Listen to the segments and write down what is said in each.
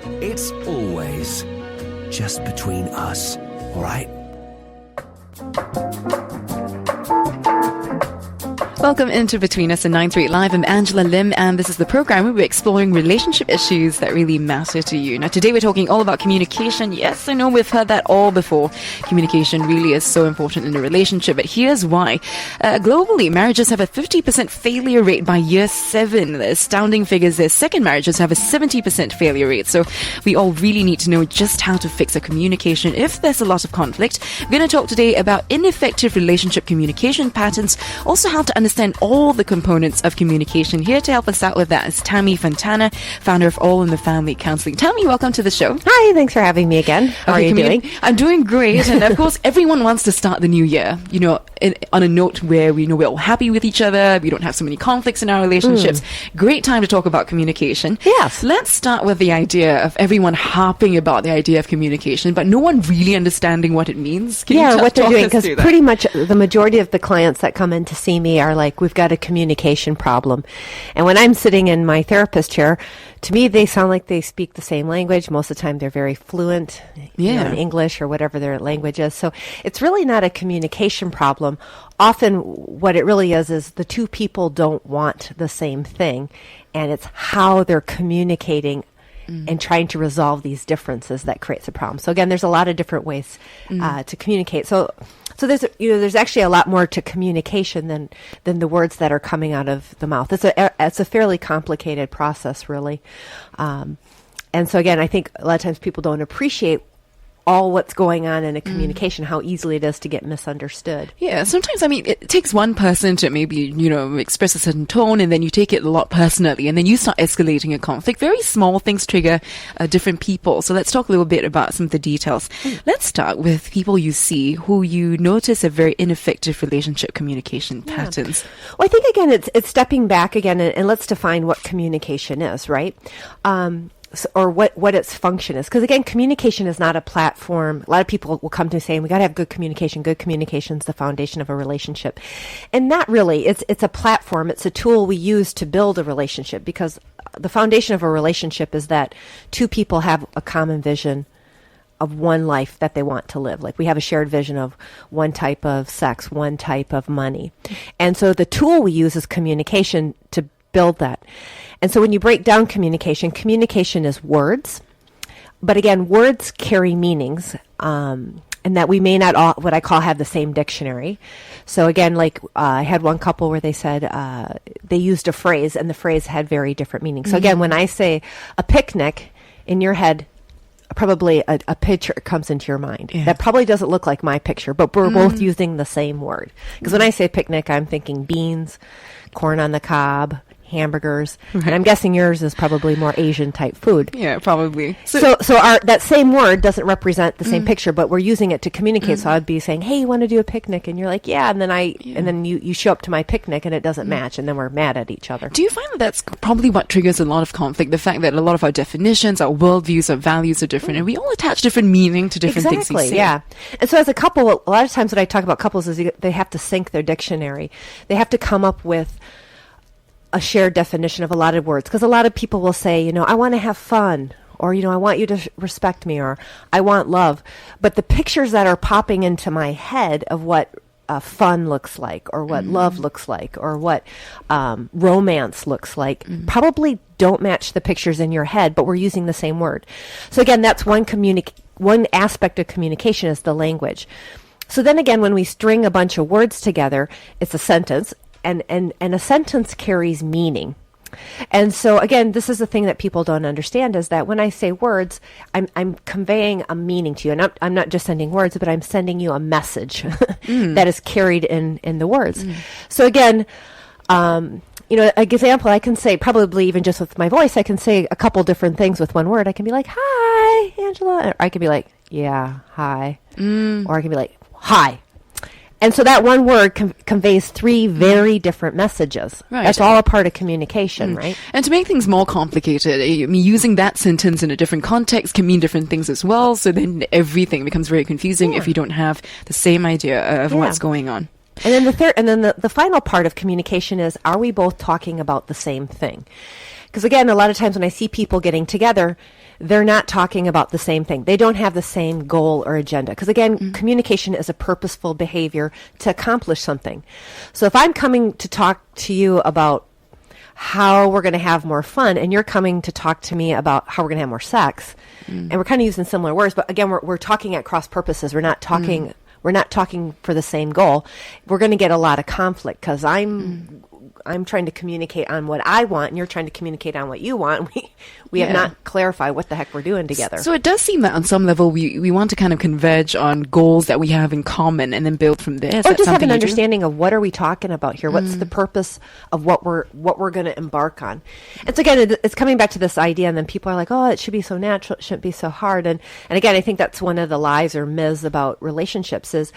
It's always just between us, all right? Welcome into Between Us in 938 Live. I'm Angela Lim, and this is the program where we're exploring relationship issues that really matter to you. Now, today we're talking all about communication. Yes, I know we've heard that all before. Communication really is so important in a relationship, but here's why. Globally, marriages have a 50% failure rate by year 7. The astounding figures is second marriages have a 70% failure rate. So we all really need to know just how to fix a communication if there's a lot of conflict. We're going to talk today about ineffective relationship communication patterns, also how to understand all the components of communication. Here to help us out with that is Tammy Fontana, founder of All in the Family Counseling. Tammy, welcome to the show. Hi, thanks for having me again. How are you doing? I'm doing great. And of course, everyone wants to start the new year, on a note where we know we're all happy with each other. We don't have so many conflicts in our relationships. Great time to talk about communication. Yes. Let's start with the idea of everyone harping about the idea of communication, but no one really understanding what it means. Can you what they're talk doing, us because through that? pretty much the majority of the clients that come in to see me are like, we've got a communication problem. And when I'm sitting in my therapist chair, to me, they sound like they speak the same language. Most of the time, they're very fluent in English or whatever their language is. So it's really not a communication problem. Often what it really is the two people don't want the same thing. And it's how they're communicating and trying to resolve these differences that creates a problem. So again, there's a lot of different ways to communicate. So there's actually a lot more to communication than the words that are coming out of the mouth. It's a fairly complicated process, really. And so again, I think a lot of times people don't appreciate all what's going on in a communication, how easily it is to get misunderstood. Yeah, sometimes, it takes one person to maybe, express a certain tone, and then you take it a lot personally, and then you start escalating a conflict. Very small things trigger different people. So let's talk a little bit about some of the details. Let's start with people you see who you notice have very ineffective relationship communication patterns. Well, I think, again, it's stepping back again, and let's define what communication is, right? Or what its function is. Because again, communication is not a platform. A lot of people will come to me saying, we got to have good communication. Good communication is the foundation of a relationship. And not really. It's a platform. It's a tool we use to build a relationship, because the foundation of a relationship is that two people have a common vision of one life that they want to live. Like we have a shared vision of one type of sex, one type of money. And so the tool we use is communication to build that. And so when you break down communication is words. But again, words carry meanings, and that we may not all, what I call, have the same dictionary. So again, like I had one couple where they said they used a phrase, and the phrase had very different meanings. So again, when I say a picnic, in your head, probably a picture comes into your mind. Yeah. That probably doesn't look like my picture, but we're both using the same word. Because when I say picnic, I'm thinking beans, corn on the cob, hamburgers, and I'm guessing yours is probably more Asian type food. Yeah, probably. So that same word doesn't represent the same picture, but we're using it to communicate. So I'd be saying, "Hey, you want to do a picnic?" And you're like, "Yeah." And then you show up to my picnic and it doesn't match, and then we're mad at each other. Do you find that that's probably what triggers a lot of conflict? The fact that a lot of our definitions, our worldviews, our values are different, and we all attach different meaning to different things we say. Yeah. And so as a couple, a lot of times when I talk about couples is they have to sync their dictionary. They have to come up with a shared definition of a lot of words, because a lot of people will say, I want to have fun, or, I want you to respect me, or I want love. But the pictures that are popping into my head of what fun looks like, or what love looks like, or what romance looks like, probably don't match the pictures in your head, but we're using the same word. So again, that's one aspect of communication is the language. So then again, when we string a bunch of words together, it's a sentence. And a sentence carries meaning. And so, again, this is the thing that people don't understand, is that when I say words, I'm conveying a meaning to you. And I'm not just sending words, but I'm sending you a message that is carried in the words. So, again, an example, I can say, probably even just with my voice, I can say a couple different things with one word. I can be like, "Hi, Angela." Or I can be like, "Yeah, hi." Or I can be like, "Hi." And so that one word conveys three very different messages. Right. That's all a part of communication, right? And to make things more complicated, using that sentence in a different context can mean different things as well. So then everything becomes very confusing if you don't have the same idea of what's going on. And then the final part of communication is, are we both talking about the same thing? Because again, a lot of times when I see people getting together, they're not talking about the same thing. They don't have the same goal or agenda. Because again, communication is a purposeful behavior to accomplish something. So if I'm coming to talk to you about how we're going to have more fun, and you're coming to talk to me about how we're going to have more sex, and we're kind of using similar words, but again, we're talking at cross purposes. We're not talking. We're not talking for the same goal. We're going to get a lot of conflict because I'm trying to communicate on what I want, and you're trying to communicate on what you want. We have not clarified what the heck we're doing together. So it does seem that on some level we want to kind of converge on goals that we have in common and then build from there. Or just have an understanding of what are we talking about here? What's the purpose of what we're going to embark on? And so again, it's coming back to this idea, and then people are like, oh, it should be so natural. It shouldn't be so hard. And again, I think that's one of the lies or myths about relationships is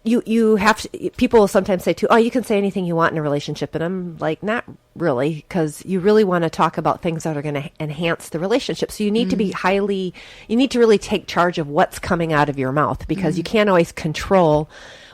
you have to, people will sometimes say too, oh, you can say anything you want in a relationship. And I'm like, not really, because you really want to talk about things that are going to enhance the relationship. So you need to be you need to really take charge of what's coming out of your mouth, because you can't always control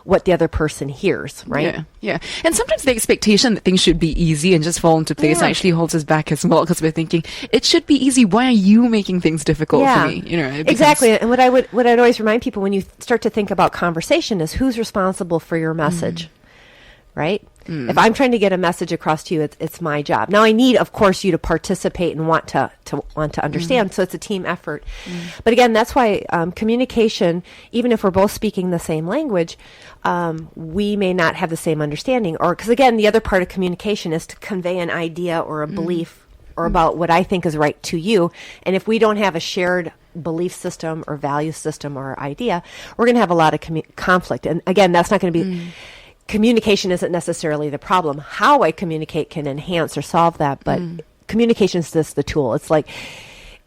what the other person hears, right? Yeah. And sometimes the expectation that things should be easy and just fall into place actually holds us back as well, because we're thinking it should be easy. Why are you making things difficult for me? Exactly. And what I'd always remind people when you start to think about conversation is who's responsible for your message, right? If I'm trying to get a message across to you, it's my job. Now I need, of course, you to participate and want to understand. So it's a team effort. But again, that's why communication, even if we're both speaking the same language, we may not have the same understanding. Or because again, the other part of communication is to convey an idea or a belief or about what I think is right to you. And if we don't have a shared belief system or value system or idea, we're going to have a lot of conflict. And again, that's not going to be. Communication isn't necessarily the problem. How I communicate can enhance or solve that, but communication is just the tool. It's like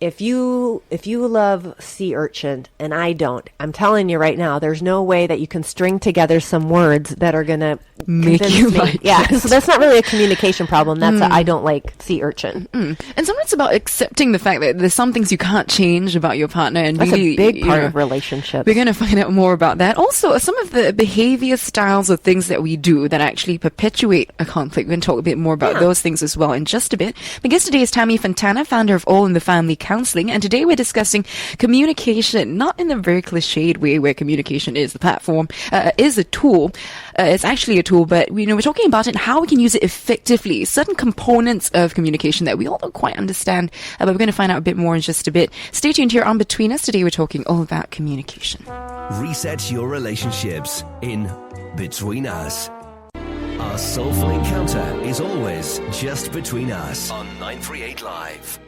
if you love sea urchin and I don't, I'm telling you right now, there's no way that you can string together some words that are going to make you like it. So that's not really a communication problem. That's a I don't like sea urchin. And sometimes it's about accepting the fact that there's some things you can't change about your partner, and that's really, a big part of relationships. We're going to find out more about that. Also, some of the behavior styles or things that we do that actually perpetuate a conflict. We're going to talk a bit more about those things as well in just a bit. My guest today is Tammy Fontana, founder of All in the Family Counseling, and today we're discussing communication, not in a very cliched way where communication is the platform, is a tool. It's actually a tool, but we're talking about it and how we can use it effectively. Certain components of communication that we all don't quite understand, but we're going to find out a bit more in just a bit. Stay tuned here on Between Us. Today we're talking all about communication. Reset your relationships in Between Us. Our soulful encounter is always just between us on 938 Live.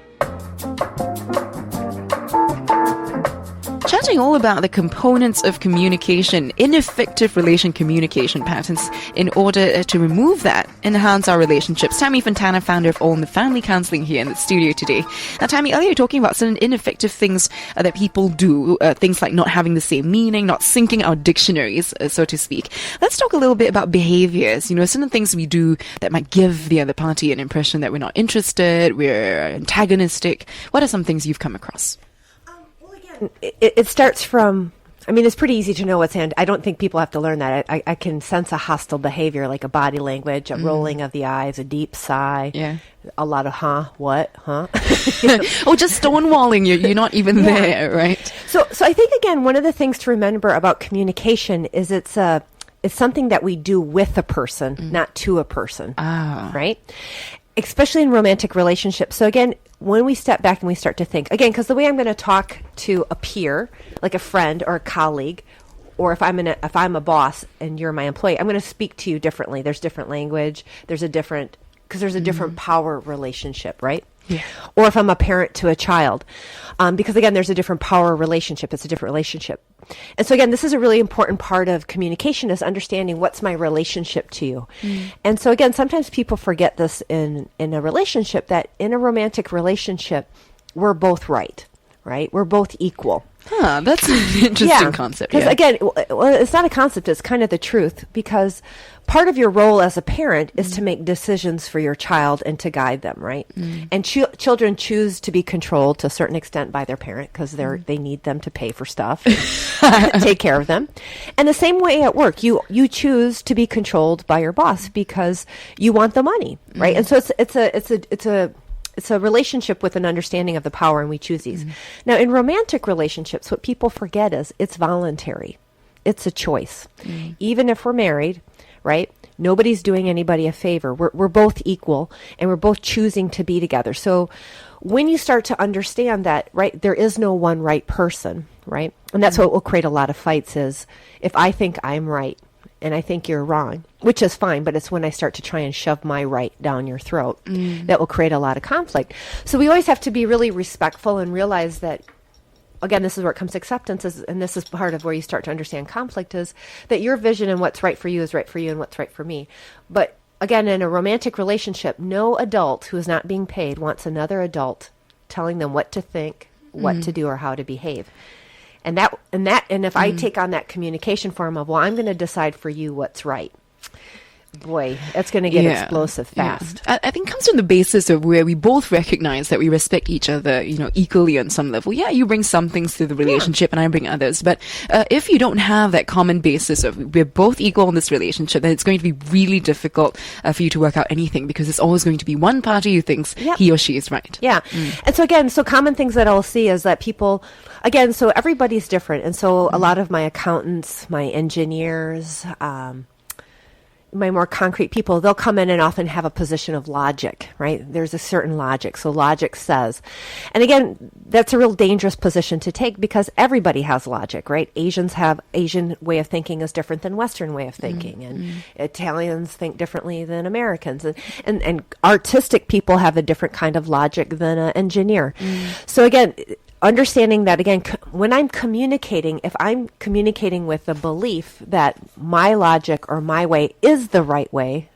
Chatting all about the components of communication, ineffective communication patterns in order to remove that, enhance our relationships. Tammy Fontana, founder of All in the Family Counseling, here in the studio today. Now, Tammy, earlier you were talking about certain ineffective things that people do, things like not having the same meaning, not syncing our dictionaries, so to speak. Let's talk a little bit about behaviors, certain things we do that might give the other party an impression that we're not interested, we're antagonistic. What are some things you've come across? It starts from, it's pretty easy to know what's I don't think people have to learn that. I can sense a hostile behavior, like a body language, a rolling of the eyes, a deep sigh, a lot of what, Oh, just stonewalling you. You're not even there, right? So I think, again, one of the things to remember about communication is it's something that we do with a person, not to a person, right? Especially in romantic relationships. So again, when we step back and we start to think, again, because the way I'm going to talk to a peer, like a friend or a colleague, or if I'm a boss and you're my employee, I'm going to speak to you differently. There's different language. There's a different power relationship, right? Yeah. Or if I'm a parent to a child, because again, there's a different power relationship. It's a different relationship. And so again, this is a really important part of communication, is understanding what's my relationship to you. And so again, sometimes people forget this in a relationship, that in a romantic relationship, we're both right? We're both equal. That's an interesting concept. Because again, it's not a concept, it's kind of the truth, because part of your role as a parent is to make decisions for your child and to guide them, right? And children choose to be controlled to a certain extent by their parent because they need them to pay for stuff, take care of them. And the same way at work, you choose to be controlled by your boss because you want the money, right? And so it's it's a relationship with an understanding of the power, and we choose these. Now, in romantic relationships, what people forget is it's voluntary. It's a choice. Even if we're married, right? Nobody's doing anybody a favor. We're both equal, and we're both choosing to be together. So when you start to understand that, right, there is no one right person, right? And that's what will create a lot of fights is if I think I'm right and I think you're wrong, which is fine, but it's when I start to try and shove my right down your throat that will create a lot of conflict. So we always have to be really respectful and realize that, again, this is where it comes to acceptance, and this is part of where you start to understand conflict, is that your vision and what's right for you is right for you and what's right for me. But again, in a romantic relationship, no adult who is not being paid wants another adult telling them what to think, what to do, or how to behave. And if I take on that communication form of, well, I'm going to decide for you what's right, boy, that's going to get explosive fast. I think it comes from the basis of where we both recognize that we respect each other, equally on some level. Yeah, you bring some things to the relationship and I bring others. But if you don't have that common basis of we're both equal in this relationship, then it's going to be really difficult for you to work out anything, because it's always going to be one party who thinks he or she is right. Yeah. And so again, common things that I'll see is that people, again, so everybody's different. And so a lot of my accountants, my engineers, my more concrete people, they'll come in and often have a position of logic, right? There's a certain logic. So logic says, and again, that's a real dangerous position to take because everybody has logic, right? Asian way of thinking is different than Western way of thinking. And Italians think differently than Americans. And artistic people have a different kind of logic than an engineer. So again, understanding that, again, when I'm communicating, if I'm communicating with the belief that my logic or my way is the right way,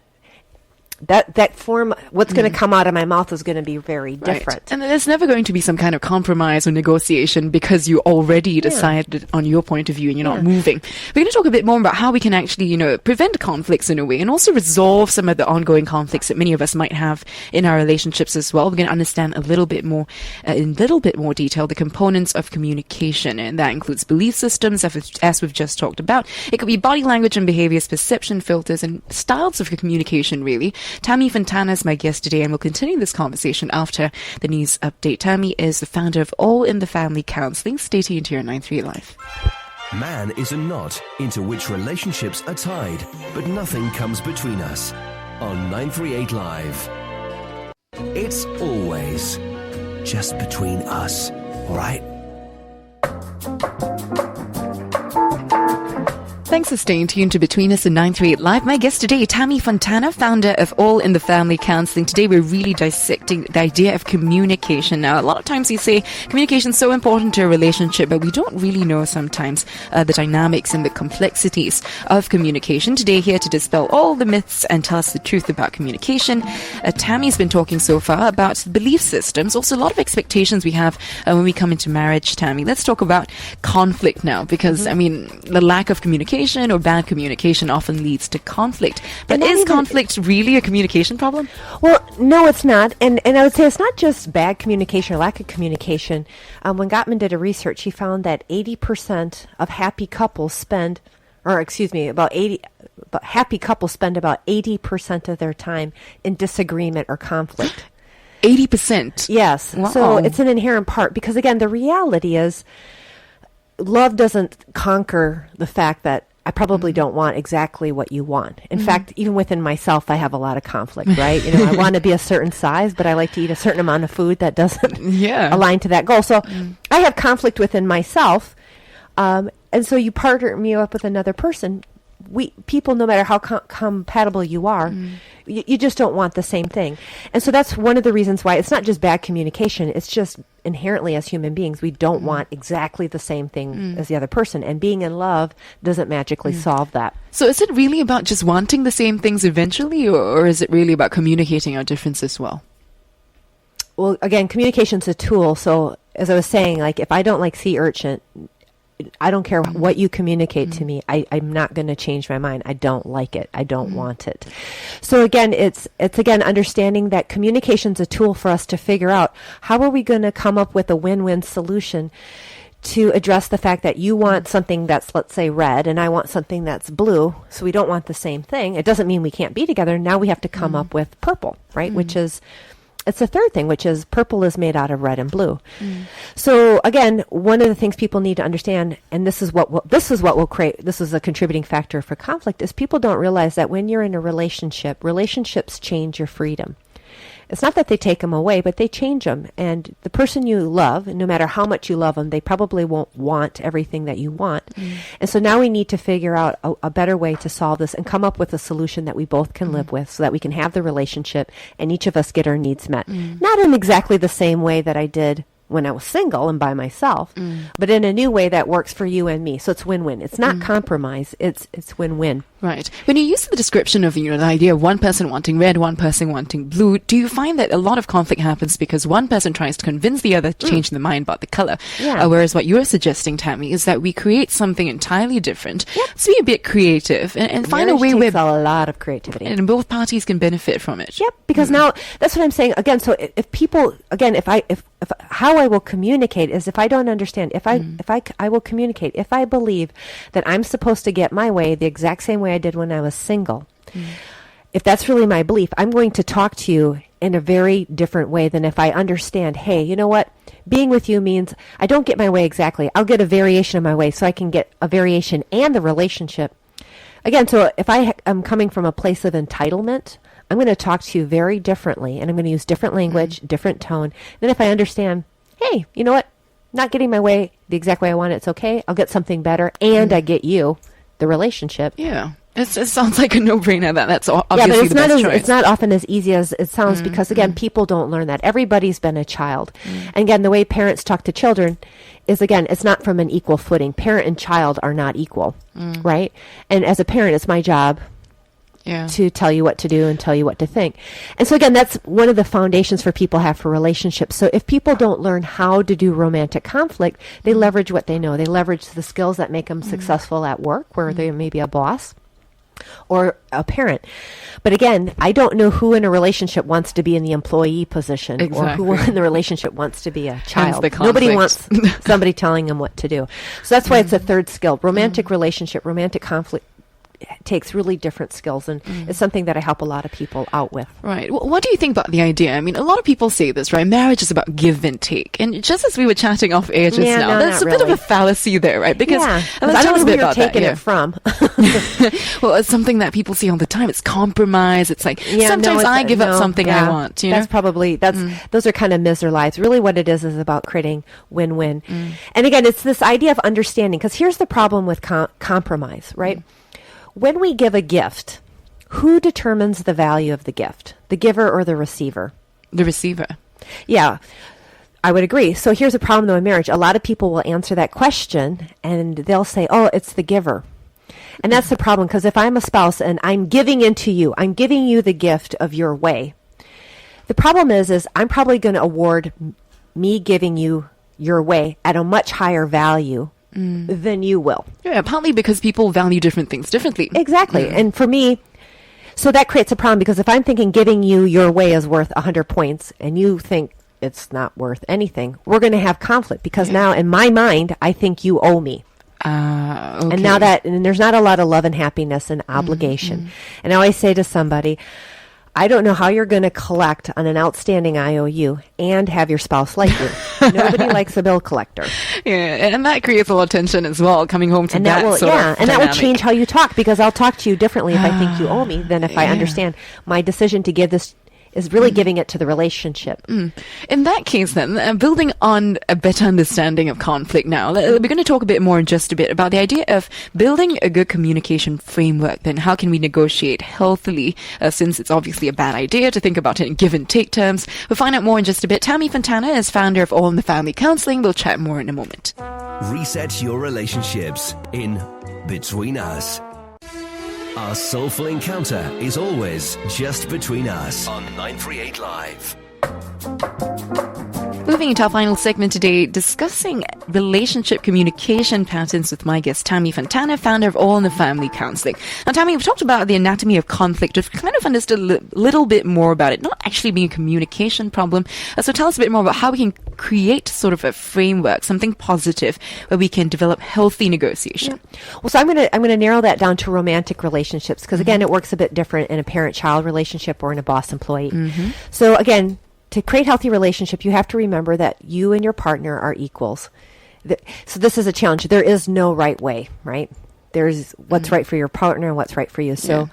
that form, what's going to come out of my mouth is going to be very different. And there's never going to be some kind of compromise or negotiation because you already decided on your point of view and you're not moving. We're going to talk a bit more about how we can actually, prevent conflicts in a way and also resolve some of the ongoing conflicts that many of us might have in our relationships as well. We're going to understand a little bit more, in a little bit more detail, the components of communication. And that includes belief systems, as we've just talked about. It could be body language and behaviors, perception filters, and styles of communication, really. Tammy Fontana is my guest today, and we'll continue this conversation after the news update. Tammy is the founder of All in the Family Counseling. Stay tuned here at 938 Live. Man is a knot into which relationships are tied, but nothing comes between us. On 938 Live. It's always just between us, right? Thanks for staying tuned to Between Us and 938 Live. My guest today, Tammy Fontana, founder of All in the Family Counseling. Today, we're really dissecting the idea of communication. Now, a lot of times you say communication is so important to a relationship, but we don't really know sometimes the dynamics and the complexities of communication. Today, here to dispel all the myths and tell us the truth about communication, Tammy's been talking so far about belief systems, also a lot of expectations we have when we come into marriage, Tammy. Let's talk about conflict now, because, the lack of communication or bad communication often leads to conflict. But is conflict really a communication problem? Well, no, it's not. And I would say it's not just bad communication or lack of communication. When Gottman did a research, he found that 80% of happy couples spend about 80% of their time in disagreement or conflict. 80%? Yes. Wow. So it's an inherent part because, again, the reality is love doesn't conquer the fact that I probably don't want exactly what you want. In fact, even within myself, I have a lot of conflict, right? I want to be a certain size, but I like to eat a certain amount of food that doesn't align to that goal. So I have conflict within myself. And so you partner me up with another person. People, no matter how compatible you are, you just don't want the same thing. And so that's one of the reasons why it's not just bad communication. It's just inherently as human beings, we don't want exactly the same thing as the other person. And being in love doesn't magically solve that. So is it really about just wanting the same things eventually, or is it really about communicating our differences as well? Well, again, communication's a tool. So as I was saying, like if I don't like sea urchin, I don't care what you communicate to me. I'm not going to change my mind. I don't like it. I don't want it. So again, it's again understanding that communication's a tool for us to figure out how are we going to come up with a win-win solution to address the fact that you want something that's, let's say, red and I want something that's blue. So we don't want the same thing. It doesn't mean we can't be together. Now we have to come up with purple, right? Which is it's a third thing, which is purple is made out of red and blue. So again, one of the things people need to understand, and this is what will create, this is a contributing factor for conflict, is people don't realize that when you're in a relationship, relationships change your freedom. It's not that they take them away, but they change them. And the person you love, no matter how much you love them, they probably won't want everything that you want. And so now we need to figure out a better way to solve this and come up with a solution that we both can live with so that we can have the relationship and each of us get our needs met. Not in exactly the same way that I did when I was single and by myself, but in a new way that works for you and me. So it's win-win. It's not compromise. It's win-win. Right. When you use the description of, the idea of one person wanting red, one person wanting blue, do you find that a lot of conflict happens because one person tries to convince the other to change their mind about the color? Yeah. Whereas what you're suggesting, Tammy, is that we create something entirely different. Let's be a bit creative and find a way where a lot of creativity. And both parties can benefit from it. Yep, because now that's what I'm saying. Again, so if people, again, if how I will communicate is if I don't understand, I will communicate. If I believe that I'm supposed to get my way the exact same way I did when I was single, if that's really my belief, I'm going to talk to you in a very different way than if I understand, hey, you know what? Being with you means I don't get my way exactly. I'll get a variation of my way so I can get a variation and the relationship. Again, so if I am coming from a place of entitlement, I'm going to talk to you very differently, and I'm going to use different language, different tone. Then if I understand, hey, you know what? Not getting my way the exact way I want it, it's okay. I'll get something better, and I get you, the relationship. Yeah. It sounds like a no-brainer. That's obviously the best choice. It's not often as easy as it sounds because, again, people don't learn that. Everybody's been a child. And again, the way parents talk to children is, again, it's not from an equal footing. Parent and child are not equal, right? And as a parent, it's my job to tell you what to do and tell you what to think. And so again, that's one of the foundations for people have for relationships. So if people don't learn how to do romantic conflict, they leverage what they know. They leverage the skills that make them successful at work, where they may be a boss or a parent. But again, I don't know who in a relationship wants to be in the employee position or who in the relationship wants to be a child. Nobody wants somebody telling them what to do. So that's why it's a third skill. Romantic relationship, romantic conflict takes really different skills, and it's something that I help a lot of people out with. Right. Well, what do you think about the idea? I mean, a lot of people say this, right? Marriage is about give and take. And just as we were chatting off air just now, there's a bit of a fallacy there, right? Because I don't know who you're taking it from. Well, it's something that people see all the time. It's compromise. It's like, sometimes I give up something I want. You know? That's probably, those are kind of miser lives. Really what it is about creating win-win. And again, it's this idea of understanding, because here's the problem with compromise, right? When we give a gift, who determines the value of the gift? The giver or the receiver? The receiver. Yeah, I would agree. So here's a problem though in marriage. A lot of people will answer that question and they'll say, oh, it's the giver. And that's the problem, because if I'm a spouse and I'm giving into you, I'm giving you the gift of your way. The problem is I'm probably going to award me giving you your way at a much higher value than you will. Yeah, partly because people value different things differently. Exactly. And for me, so that creates a problem, because if I'm thinking giving you your way is worth 100 points and you think it's not worth anything, we're going to have conflict, because now in my mind, I think you owe me. Okay. And now and there's not a lot of love and happiness and obligation. And I always say to somebody, I don't know how you're going to collect on an outstanding IOU and have your spouse like you. Nobody likes a bill collector. Yeah, and that creates a lot of tension as well, coming home to and that will, sort of and dynamic. that will change how you talk, because I'll talk to you differently if I think you owe me than if I understand my decision to give this is really giving it to the relationship. In that case then, building on a better understanding of conflict now, we're going to talk a bit more in just a bit about the idea of building a good communication framework. Then how can we negotiate healthily, since it's obviously a bad idea to think about it in give and take terms. We'll find out more in just a bit. Tammy Fontana is founder of All in the Family Counseling. We'll chat more in a moment. Reset your relationships in Between Us. Our soulful encounter is always just between us on 938 Live. Moving into our final segment today, discussing relationship communication patterns with my guest, Tammy Fontana, founder of All in the Family Counseling. Now, Tammy, we've talked about the anatomy of conflict. We've kind of understood a little bit more about it, not actually being a communication problem. So tell us a bit more about how we can create sort of a framework, something positive, where we can develop healthy negotiation. Yeah. Well, so I'm going to narrow that down to romantic relationships, because again, it works a bit different in a parent-child relationship or in a boss-employee. So again, to create healthy relationship, you have to remember that you and your partner are equals. So this is a challenge. There is no right way, right? There's what's right for your partner and what's right for you. So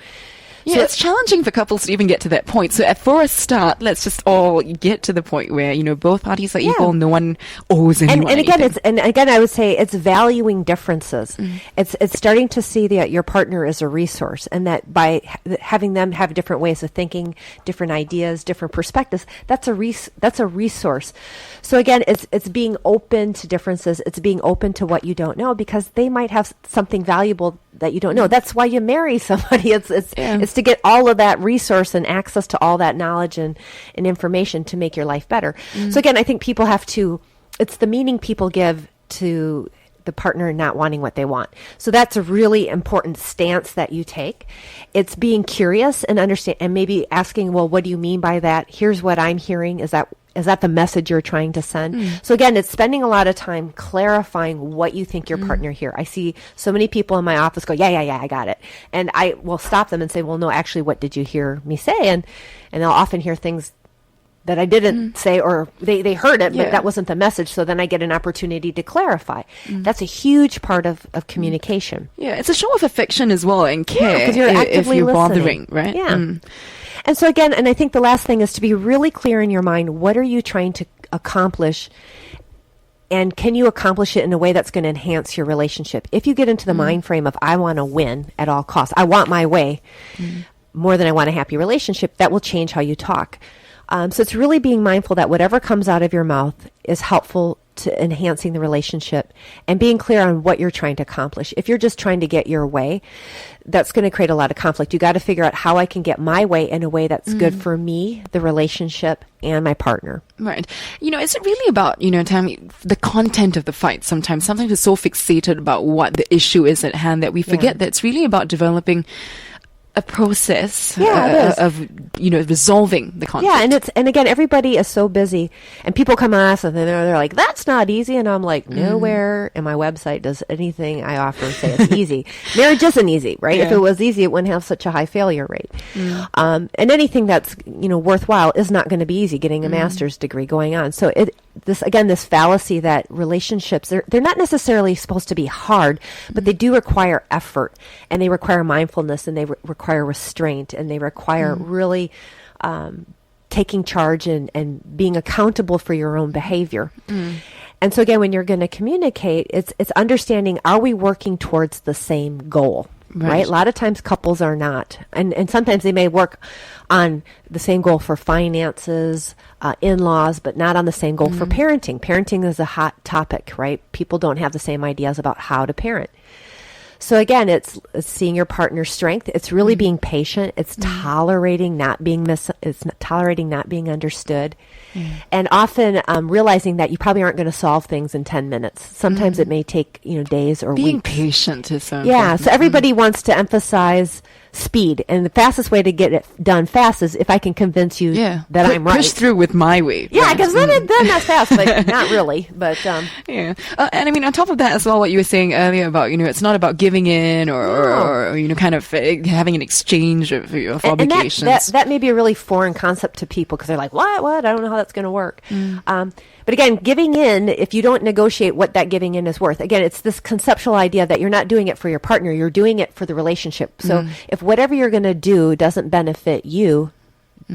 Yeah, it's challenging for couples to even get to that point. So for a start, let's just all get to the point where, you know, both parties are equal. No one owes anyone anything. And again, I would say it's valuing differences. It's starting to see that your partner is a resource, and that by having them have different ways of thinking, different ideas, different perspectives, that's a resource. So again, it's being open to differences. It's being open to what you don't know, because they might have something valuable that you don't know. That's why you marry somebody. It's to get all of that resource and access to all that knowledge and information to make your life better. So again, I think people have to, it's the meaning people give to the partner not wanting what they want. So that's a really important stance that you take. It's being curious and understand, and maybe asking, well, what do you mean by that? Here's what I'm hearing. Is that the message you're trying to send? So again, it's spending a lot of time clarifying what you think your partner hear. I see so many people in my office go, yeah, I got it. And I will stop them and say, well, no, actually, what did you hear me say? And they'll often hear things that I didn't say, or they heard it, but that wasn't the message. So then I get an opportunity to clarify. That's a huge part of communication. Yeah, it's a show of affection as well, and care, because you're actively if you're listening. bothering, right? Yeah. And so again, and I think the last thing is to be really clear in your mind, what are you trying to accomplish, and can you accomplish it in a way that's going to enhance your relationship? If you get into the mind frame of, I want to win at all costs, I want my way more than I want a happy relationship, that will change how you talk. So it's really being mindful that whatever comes out of your mouth is helpful to enhancing the relationship, and being clear on what you're trying to accomplish. If you're just trying to get your way, that's going to create a lot of conflict. You got to figure out how I can get my way in a way that's good for me, the relationship, and my partner. Right. You know, is it really about, you know, Tammy, the content of the fight sometimes? Sometimes we're so fixated about what the issue is at hand that we forget that it's really about developing a process of, you know, resolving the conflict. Yeah, and again, everybody is so busy, and people come on us and they're like, that's not easy, and I'm like, nowhere in my website does anything I offer say it's easy. Marriage isn't easy, right? If it was easy, it wouldn't have such a high failure rate. And anything that's, you know, worthwhile is not going to be easy. Getting a master's degree, going on. So this fallacy that relationships, they're not necessarily supposed to be hard, but they do require effort, and they require mindfulness, and they require restraint, and they require really taking charge and being accountable for your own behavior. And so again, when you're going to communicate, it's understanding, are we working towards the same goal? Right? A lot of times couples are not. And sometimes they may work on the same goal for finances, in-laws, but not on the same goal for parenting. Parenting is a hot topic, right? People don't have the same ideas about how to parent. So again, it's seeing your partner's strength. It's really being patient. It's tolerating not being tolerating not being understood, and often realizing that you probably aren't going to solve things in 10 minutes. Sometimes it may take, you know, days or being weeks. Patient is so important. important. So everybody wants to emphasize speed, and the fastest way to get it done fast is if I can convince you that I'm right. Push through with my way. Yeah, because then that's fast, but not really. But and I mean, on top of that as well, what you were saying earlier about, you know, it's not about giving in or you know, kind of having an exchange of obligations. And that may be a really foreign concept to people, because they're like, what? I don't know how that's going to work. But again, giving in, if you don't negotiate what that giving in is worth, again, it's this conceptual idea that you're not doing it for your partner, you're doing it for the relationship. So if whatever you're going to do doesn't benefit you,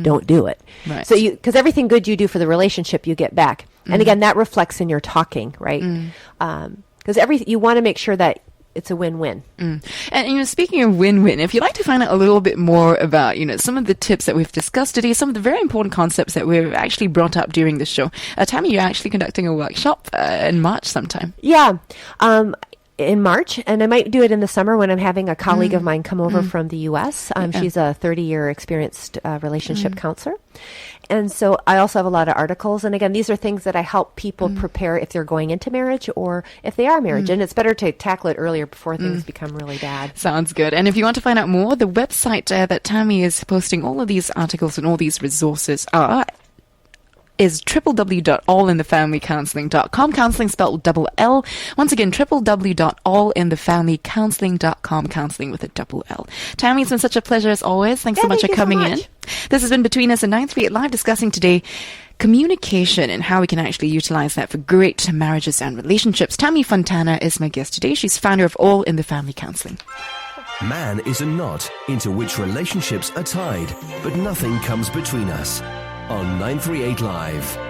don't do it. Right. So because everything good you do for the relationship, you get back. And again, that reflects in your talking, right? Because you want to make sure that it's a win-win. And, you know, speaking of win-win, if you'd like to find out a little bit more about, you know, some of the tips that we've discussed today, some of the very important concepts that we've actually brought up during the show, Tammy, you're actually conducting a workshop in March sometime. Yeah. In March, and I might do it in the summer when I'm having a colleague of mine come over from the U.S. She's a 30-year experienced relationship counselor. And so I also have a lot of articles. And again, these are things that I help people prepare if they're going into marriage or if they are married. And it's better to tackle it earlier before things become really bad. Sounds good. And if you want to find out more, the website that Tammy is posting all of these articles and all these resources is www.allinthefamilycounseling.com. Counseling spelled with double L. Once again, www.allinthefamilycounseling.com. Counseling with a double L. Tammy, it's been such a pleasure as always. Thanks so much for coming in. This has been Between Us and 938 Live, discussing today communication and how we can actually utilize that for great marriages and relationships. Tammy Fontana is my guest today. She's founder of All in the Family Counseling. Man is a knot into which relationships are tied, but nothing comes between us. On 938 Live.